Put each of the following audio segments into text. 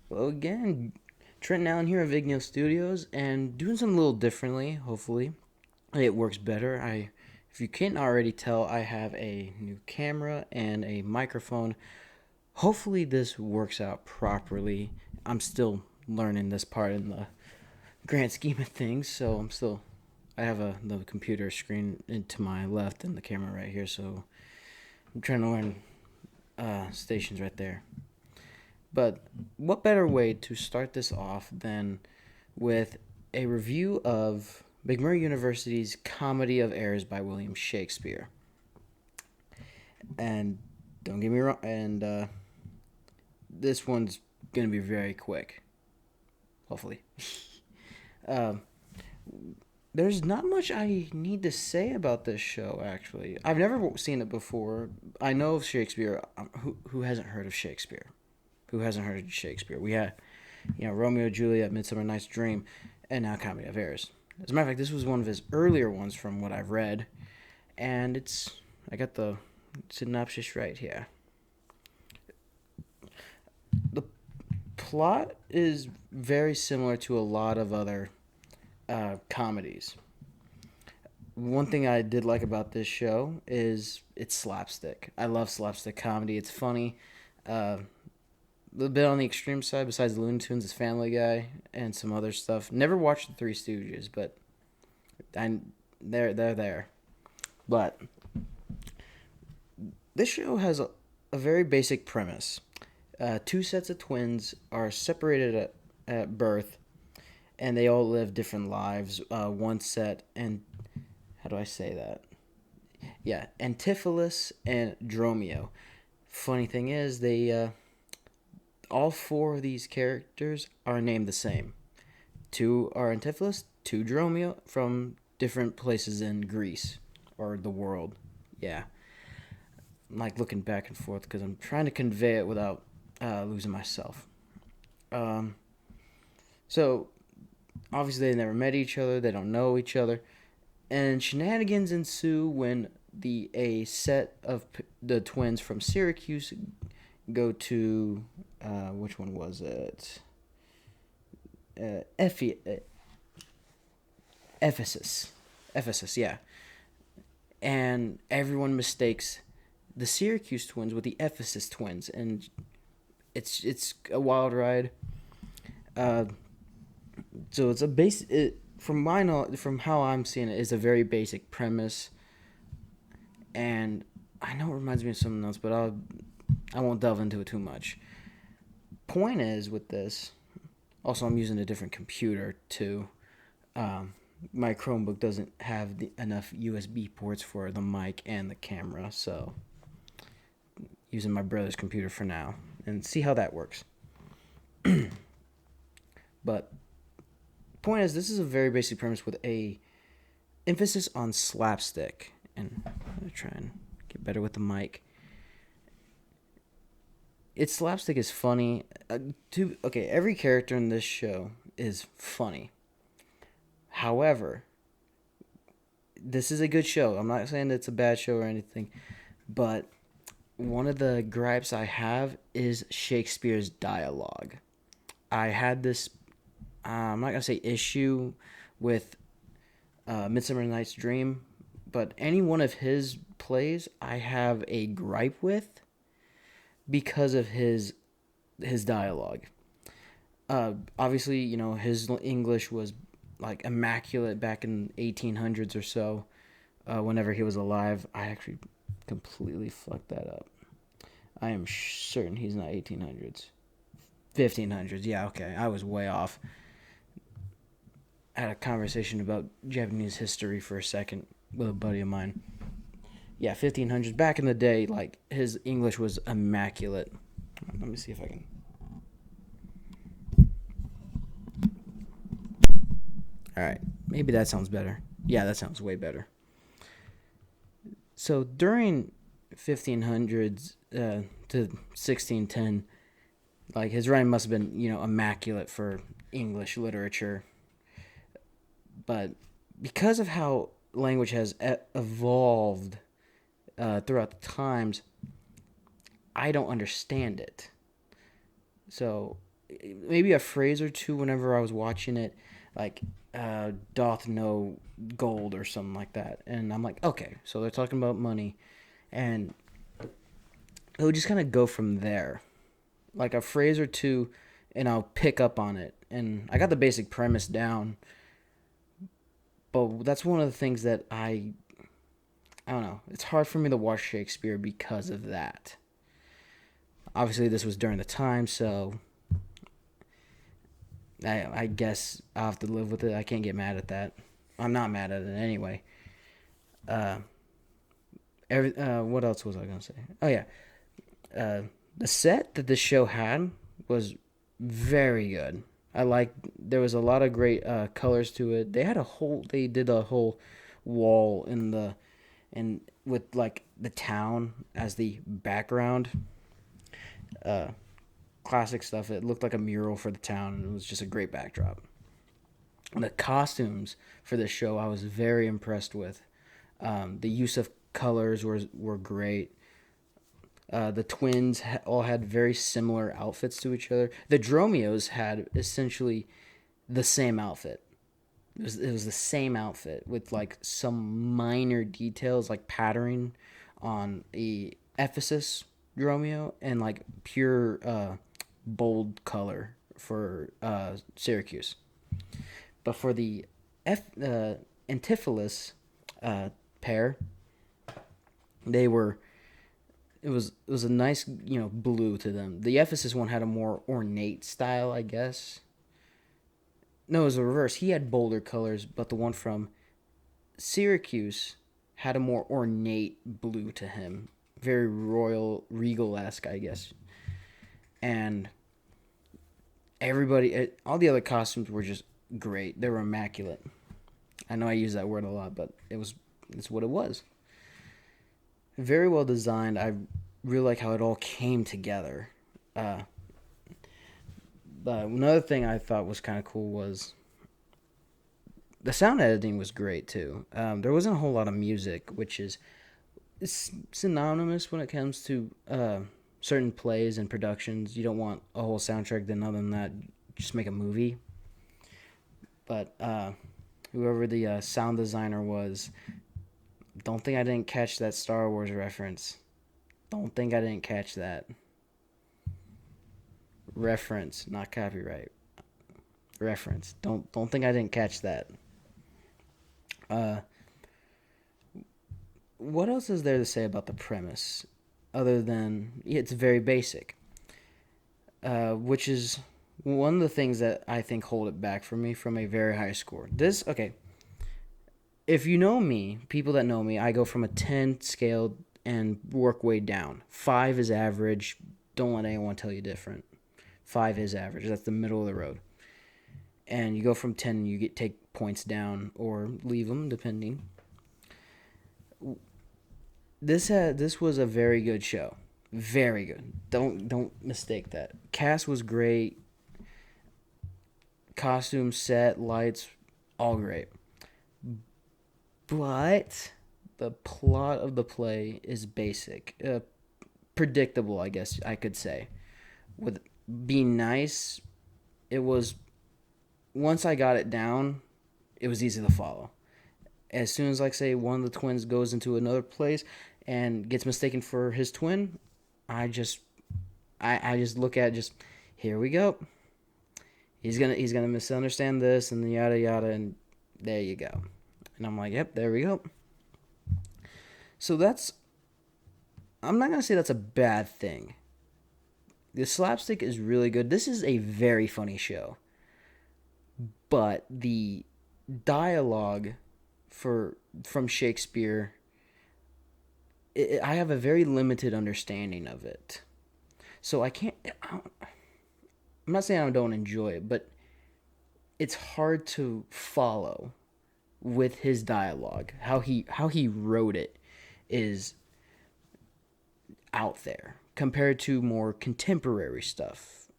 Well, again, Trent Allen here at Vigno Studios and doing something a little differently, hopefully. It works better. If you can't already tell, I have a new camera and a microphone. Hopefully, this works out properly. I'm still learning this part in the grand scheme of things, so I have the computer screen to my left and the camera right here, so I'm trying to learn stations right there. But what better way to start this off than with a review of McMurray University's Comedy of Errors by William Shakespeare? And don't get me wrong, and this one's gonna be very quick, hopefully. Um, there's not much I need to say about this show. Actually, I've never seen it before. I know of Shakespeare. Who hasn't heard of Shakespeare? Who hasn't heard of Shakespeare? We had, Romeo and Juliet, Midsummer Night's Dream, and now Comedy of Errors. As a matter of fact, this was one of his earlier ones from what I've read, and I got the synopsis right here. The plot is very similar to a lot of other comedies. One thing I did like about this show is it's slapstick. I love slapstick comedy. It's funny. A little bit on the extreme side, besides the Looney Tunes, is Family Guy and some other stuff. Never watched the Three Stooges, but I they're there. But this show has a very basic premise. Two sets of twins are separated at birth, and they all live different lives. One set, and how do I say that? Yeah, Antipholus and Dromio. Funny thing is, they all four of these characters are named the same. Two are Antipholus, two Dromio from different places in Greece or the world. Yeah, I'm like looking back and forth because I'm trying to convey it without losing myself. Um, so obviously they never met each other. They don't know each other, and shenanigans ensue when the a set of the twins from Syracuse go to which one was it? Ephesus. Ephesus, yeah. And everyone mistakes the Syracuse twins with the Ephesus twins, and it's a wild ride. Uh, so it's a base. From my knowledge, from how I'm seeing it, is a very basic premise, and I know it reminds me of something else, but I won't delve into it too much. Point is with this. Also, I'm using a different computer too. My Chromebook doesn't have enough USB ports for the mic and the camera, so using my brother's computer for now and see how that works. But point is, this is a very basic premise with a emphasis on slapstick, and I'm gonna try and get better with the mic. Its slapstick is funny. Every character in this show is funny. However, this is a good show. I'm not saying it's a bad show or anything, but one of the gripes I have is Shakespeare's dialogue. I had this, I'm not going to say issue with Midsummer Night's Dream, but any one of his plays I have a gripe with because of his dialogue. Obviously, his English was like immaculate back in 1800s or so. Whenever he was alive, I actually completely fucked that up. I am certain he's not 1800s. 1500s. Yeah, okay. I was way off. I had a conversation about Japanese history for a second with a buddy of mine. Yeah, 1500s. Back in the day, like, his English was immaculate. Let me see if I can. Alright, maybe that sounds better. Yeah, that sounds way better. So during 1500s to 1610, like, his writing must have been, immaculate for English literature. But because of how language has evolved throughout the times, I don't understand it. So maybe a phrase or two whenever I was watching it, like doth know gold or something like that, and I'm like, okay, so they're talking about money, and it would just kind of go from there, like a phrase or two, and I'll pick up on it, and I got the basic premise down. But that's one of the things that I don't know. It's hard for me to watch Shakespeare because of that. Obviously, this was during the time, so I guess I'll have to live with it. I can't get mad at that. I'm not mad at it anyway. Uh, what else was I gonna say? Oh yeah, uh, the set that this show had was very good. I like. There was a lot of great colors to it. They did a whole wall in the and with like the town as the background. Uh, Classic stuff. It looked like a mural for the town, and it was just a great backdrop. The costumes for this show, I was very impressed with. The use of colors were great. The twins all had very similar outfits to each other. The Dromios had essentially the same outfit. It was the same outfit with like some minor details like patterning on a Ephesus Dromio and like pure bold color for Syracuse. But for the Antipholus pair, they were it was a nice blue to them. The Ephesus one had a more ornate style, I guess. No, it was the reverse. He had bolder colors, but the one from Syracuse had a more ornate blue to him, very royal, regal esque, I guess. And all the other costumes were just great. They were immaculate. I know I use that word a lot, but it's what it was. Very well designed. I really like how it all came together. Uh, but another thing I thought was kind of cool was the sound editing was great too. There wasn't a whole lot of music, which is synonymous when it comes to certain plays and productions. You don't want a whole soundtrack. Then other than that, just make a movie. But whoever the sound designer was, don't think I didn't catch that Star Wars reference. Don't think I didn't catch that reference, not copyright reference. Don't think I didn't catch that. Uh, what else is there to say about the premise, other than it's very basic, which is one of the things that I think hold it back for me from a very high score. This okay. If you know me, people that know me, I go from a 10 scale and work way down. 5 is average. Don't let anyone tell you different. 5 is average. That's the middle of the road. And you go from 10, you take points down or leave them depending. This was a very good show. Very good. Don't mistake that. Cast was great. Costume, set, lights, all great. But the plot of the play is basic, predictable, I guess I could say. With being nice, it was once I got it down, it was easy to follow. As soon as, like, say, one of the twins goes into another place and gets mistaken for his twin, I just, I just look at just here we go. He's gonna misunderstand this and yada yada, and there you go. And I'm like, yep, there we go. So I'm not gonna say that's a bad thing. The slapstick is really good. This is a very funny show, but the dialogue from Shakespeare, I have a very limited understanding of it. So I'm not saying I don't enjoy it, but it's hard to follow with his dialogue. How he wrote it is out there compared to more contemporary stuff.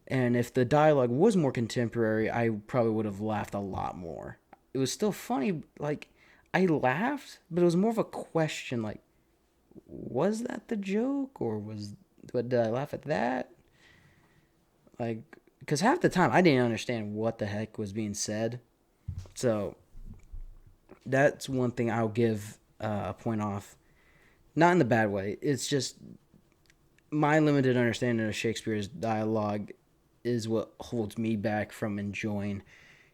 And if the dialogue was more contemporary, I probably would have laughed a lot more. It was still funny. Like, I laughed, but it was more of a question. Like, was that the joke, or but did I laugh at that? Like, because half the time I didn't understand what the heck was being said. So that's one thing I'll give a point off. Not in the bad way. It's just my limited understanding of Shakespeare's dialogue is what holds me back from enjoying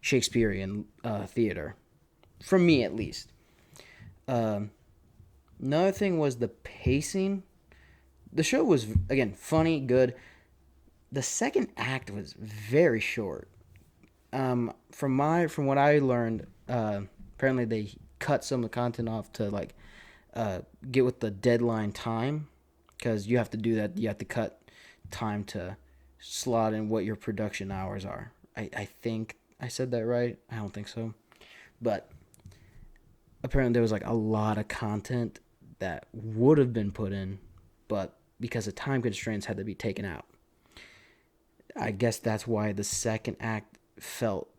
Shakespearean theater. From me, at least. Another thing was the pacing. The show was, again, funny, good. The second act was very short. From what I learned, apparently they cut some of the content off to like get with the deadline time, because you have to do that. You have to cut time to slot in what your production hours are. I think I said that right. I don't think so, but apparently there was like a lot of content that would have been put in, but because of time constraints had to be taken out. I guess that's why the second act felt,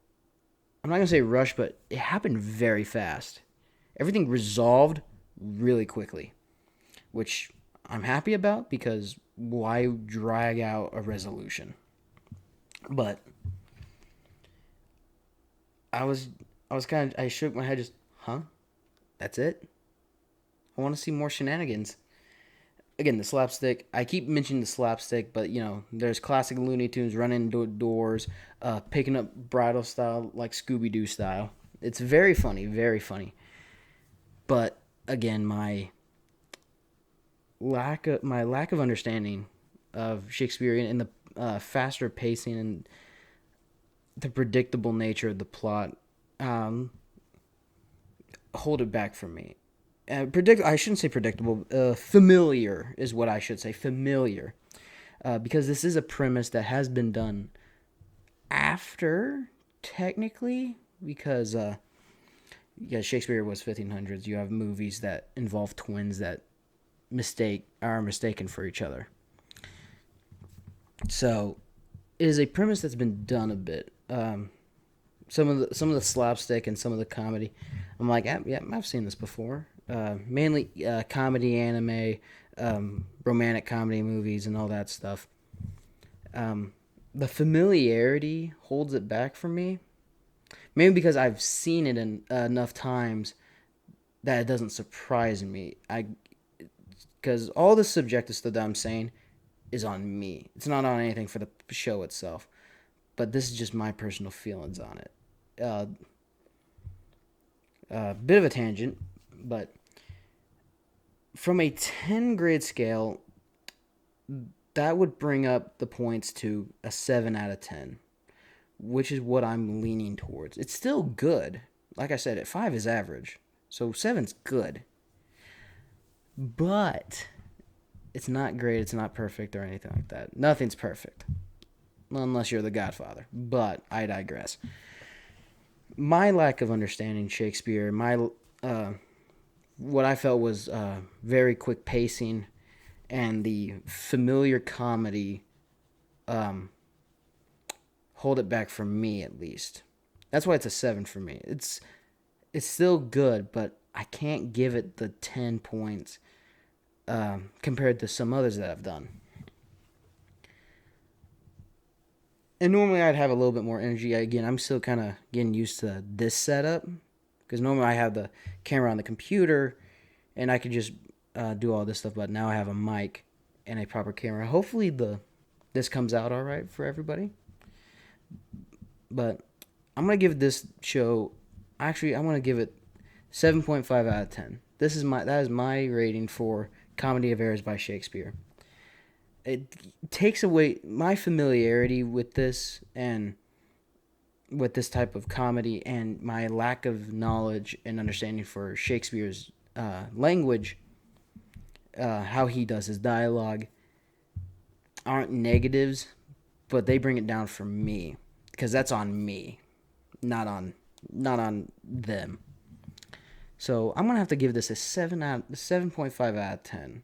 I'm not going to say rushed, but it happened very fast. Everything resolved really quickly, which I'm happy about, because why drag out a resolution? But I shook my head, just, huh? That's it? I want to see more shenanigans. Again, the slapstick. I keep mentioning the slapstick, but there's classic Looney Tunes running doors, picking up bridal style, like Scooby Doo style. It's very funny, very funny. But again, my lack of understanding of Shakespearean and the faster pacing and the predictable nature of the plot hold it back from me. I shouldn't say predictable. Familiar is what I should say. Familiar, because this is a premise that has been done after, technically, because Shakespeare was 1500s. You have movies that involve twins that are mistaken for each other. So it is a premise that's been done a bit. Some of the slapstick and some of the comedy, I'm like, yeah, I've seen this before. Mainly comedy, anime, romantic comedy movies, and all that stuff. The familiarity holds it back for me. Maybe because I've seen it enough times that it doesn't surprise me. Because all the subjective stuff that I'm saying is on me. It's not on anything for the show itself. But this is just my personal feelings on it. Bit of a tangent, but from a 10 grade scale, that would bring up the points to a 7 out of 10, which is what I'm leaning towards. It's still good. Like I said, 5 is average, so 7's good. But it's not great, it's not perfect or anything like that. Nothing's perfect, unless you're The Godfather, but I digress. My lack of understanding Shakespeare, what I felt was very quick pacing, and the familiar comedy hold it back from me, at least. That's why it's a 7 for me. It's still good, but I can't give it the 10 points compared to some others that I've done. And normally I'd have a little bit more energy. Again, I'm still kind of getting used to this setup, because normally I have the camera on the computer and I could just do all this stuff. But now I have a mic and a proper camera. Hopefully this comes out all right for everybody. But I'm going to give this show, actually, I want to give it 7.5 out of 10. That is my rating for Comedy of Errors by Shakespeare. It takes away my familiarity with this and with this type of comedy, and my lack of knowledge and understanding for Shakespeare's language, how he does his dialogue, aren't negatives, but they bring it down for me, because that's on me, not on them. So I'm gonna have to give this a 7.5 out of 10.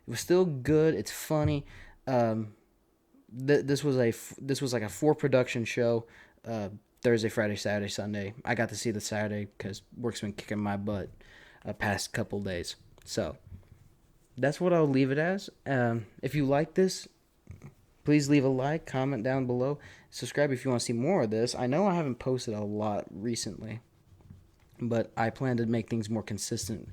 It was still good. It's funny. This was like a 4 production show. Thursday, Friday, Saturday, Sunday. I got to see the Saturday because work's been kicking my butt past couple days. So that's what I'll leave it as. If you like this, Please leave a like, comment down below, subscribe if you want to see more of this. I know I haven't posted a lot recently, but I plan to make things more consistent,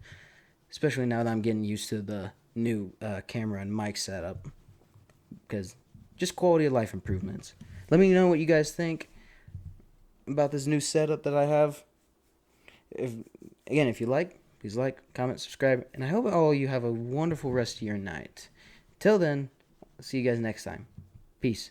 especially now that I'm getting used to the new camera and mic setup, because just quality of life improvements. Let me know what you guys think about this new setup that I have. If you like, please like, comment, subscribe, and I hope all of you have a wonderful rest of your night. Till then, I'll see you guys next time. Peace.